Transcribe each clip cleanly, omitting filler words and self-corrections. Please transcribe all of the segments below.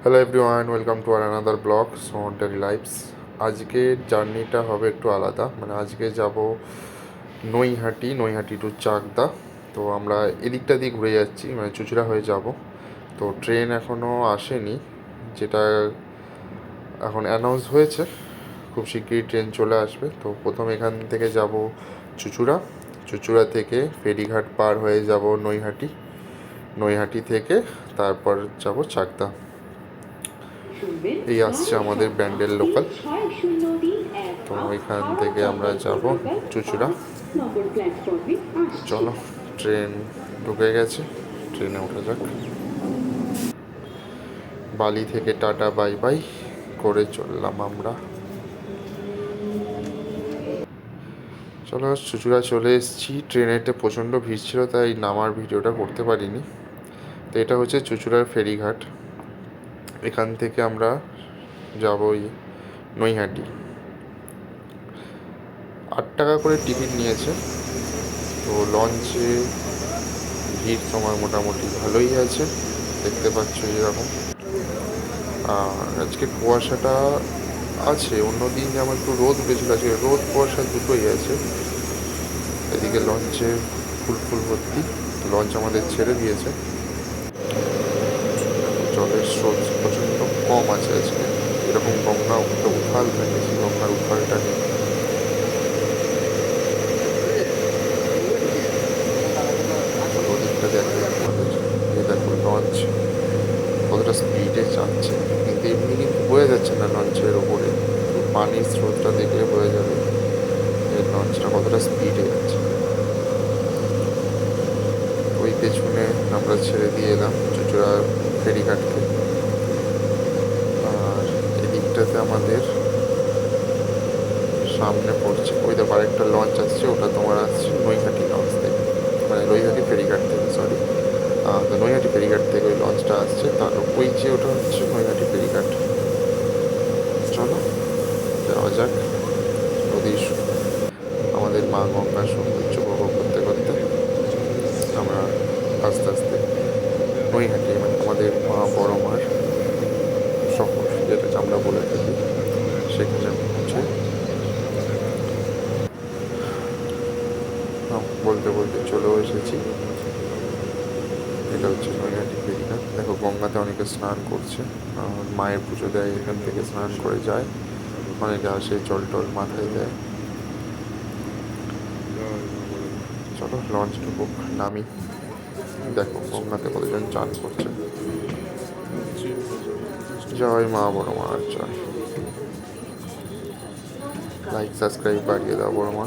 Hello everyone, welcome to our another vlog Sohan daily lifes. আজকের জার্নিটা হবে একটু আলাদা, মানে আজকে যাব নৈহাটি টু চাকদা। তো আমরা এদিকটা দিয়ে ঘুরে যাচ্ছি, মানে চুঁচুড়া হয়ে যাব। তো ট্রেন এখনও আসেনি, যেটা এখন অ্যানাউন্স হয়েছে খুব শিগগিরই ট্রেন চলে আসবে। তো প্রথম এখান থেকে যাব চুঁচুড়া, চুঁচুড়া থেকে ফেরিঘাট পার হয়ে যাব নৈহাটি থেকে তারপর যাব চাকদা। এই আসছে আমাদের ব্যান্ডেল লোকাল। তো এখান থেকে আমরা যাব চুঁচুড়া। চলো, ট্রেন ঢুকে গেছে, ট্রেনে ওঠা যাক। বালি থেকে টাটা বাই বাই করে চললাম আমরা। চলো, চুঁচুড়া চলে এসেছি। ট্রেনেতে প্রচণ্ড ভিড় ছিল, তাই নামার ভিডিওটা করতে পারিনি। তো এটা হচ্ছে চুঁচুড়ার ফেরিঘাট। এখান থেকে আমরা যাব নৈহাটি। 8 টাকা করে টিকিট নিয়েছে। তো লঞ্চে ভিড় তোমার মোটামুটি ভালোই আছে, দেখতে পাচ্ছ এরকম। আর আজকে কুয়াশাটা আছে, অন্যদিন যেমন একটু রোদ উঠেছিল, আজকে রোদ কুয়াশা দুটোই আছে। এদিকে লঞ্চে ফুল ভর্তি, লঞ্চ আমাদের ছেড়ে দিয়েছে। জলের স্রোত প্রচণ্ড কম আছে আজকে, এরকম গঙ্গা উথাল থাকে, সেই গঙ্গার উথালটা নেই। ওদিকটা দেখো আমাদের, এই দেখো লঞ্চ কতটা স্পিডে যাচ্ছে, কিন্তু এমনি কিন্তু বোঝা যাচ্ছে না লঞ্চের ওপরে। পানির স্রোতটা দেখলে বোঝা যাবে এই লঞ্চটা কতটা স্পিডে যাচ্ছে। ওই পেছনে আমরা ছেড়ে দিয়ে এলাম চুঁচুড়া ফেরিঘাটকে। আর এদিকটাতে আমাদের সামনে পড়ছে, ওই দেখো আরেকটা লঞ্চ আসছে, ওটা তোমার আসছে নৈহাটি লঞ্চ থেকে, মানে নৈহাটি ফেরিঘাট থেকে, সরি। তো নৈহাটি ফেরিঘাট থেকে ওই লঞ্চটা আসছে, তার ওই যে ওটা হচ্ছে নৈহাটি ফেরিঘাট। চলো যাওয়া যাক। নদীর আমাদের মা গঙ্গার সৌন্দর্য উপভোগ করতে করতে আমরা আস্তে আস্তে নৈহাটি, মানে আমাদের মা বড় মার শহর যেটাকে আমরা বলে থাকি, সেখানে পৌঁছে বলতে বলতে চলেও এসেছি। এটা হচ্ছে নৈহাটি ফেরিঘাট। দেখো গঙ্গাতে অনেকে স্নান করছে, মায়ের পুজো দেয়, এখান থেকে স্নান করে যায়, অনেকে আসে জল টল মাথায় দেয়। চলো লঞ্চ ঢুকুক, নামি। দেখো গঙ্গাতে কতজন চান করছে। জয় মা বড় মার জয়। লাইক সাবস্ক্রাইব বাড়িয়ে দাও বড় মা।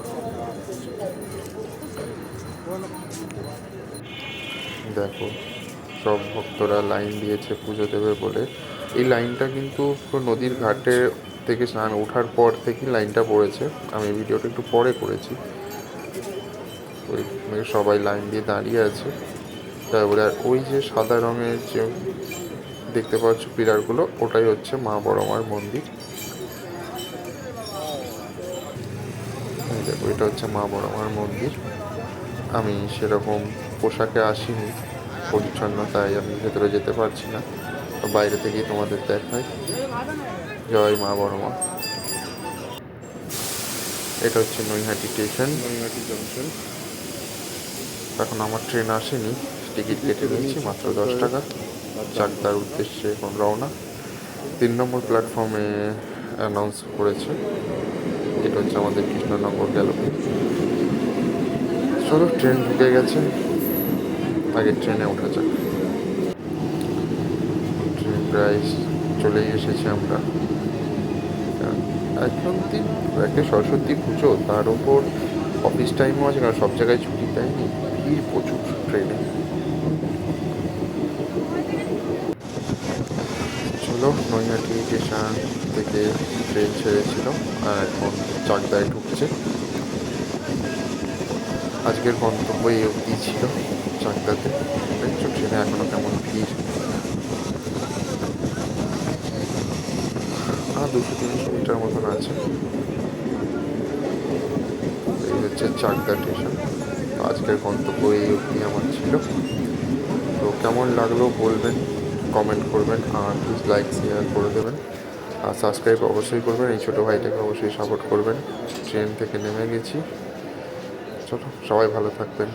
দেখো সব ভক্তরা লাইন দিয়েছে পুজো দেবে বলে। এই লাইনটা কিন্তু নদীর ঘাটে থেকে স্নান ওঠার পর থেকেই লাইনটা পড়েছে। আমি ভিডিওটা একটু পরে করেছি। ওই সবাই লাইন দিয়ে দাঁড়িয়ে আছে। তারপরে আর ওই যে সাদা রঙের যে দেখতে পাচ্ছ পিলারগুলো, ওটাই হচ্ছে মা বড় মার মন্দির। দেখো এটা হচ্ছে মা বড় মার মন্দির। আমি সেরকম পোশাকে আসিনি পরিচ্ছন্ন, তাই আমি ভেতরে যেতে পারছি না, বাইরে থেকেই তোমাদের দেখাই। জয় মা বড় মা। এটা হচ্ছে নৈহাটি স্টেশন, নৈহাটি জংশন। এখন আমার ট্রেন আসেনি, টিকিট কেটে নিয়েছি মাত্র 10 টাকা। চাকদার উদ্দেশ্যে এখন রওনা। 3 নম্বর প্ল্যাটফর্মে অ্যানাউন্স করেছে। এটা হচ্ছে আমাদের কৃষ্ণনগর গেল। চলো ট্রেন ঢুকে গেছে, আগে ট্রেনে ওঠা যাক। ট্রেন প্রায় চলেই এসেছি আমরা। এখন দিন একটা সরস্বতী পুজো, তার ওপর অফিস টাইমও আছে, কারণ সব জায়গায় ছুটি দেয়নি, ভিড় প্রচুর ট্রেনে। চলো, নৈহাটি স্টেশন থেকে ট্রেন ছেড়েছিল আর এখন চাকদায় ঢুকছে। আজকের গন্তব্য এই অবধি ছিল, চাকদাতে। দেখছো ট্রেনে এখনো কেমন ভিড়। 200-300 মিটার মতন আছে। এই হচ্ছে চাকদা স্টেশন। আজকের গন্তব্য এই অবধি আমার ছিল। তো কেমন লাগলো বলবেন কমেন্ট করবেন, আর প্লিজ লাইক শেয়ার করে দেবেন, আর সাবস্ক্রাইব অবশ্যই করবেন। এই ছোটো ভাইটাকে অবশ্যই সাপোর্ট করবেন। ট্রেন থেকে নেমে গেছি, চলো সবাই ভালো থাকবেন।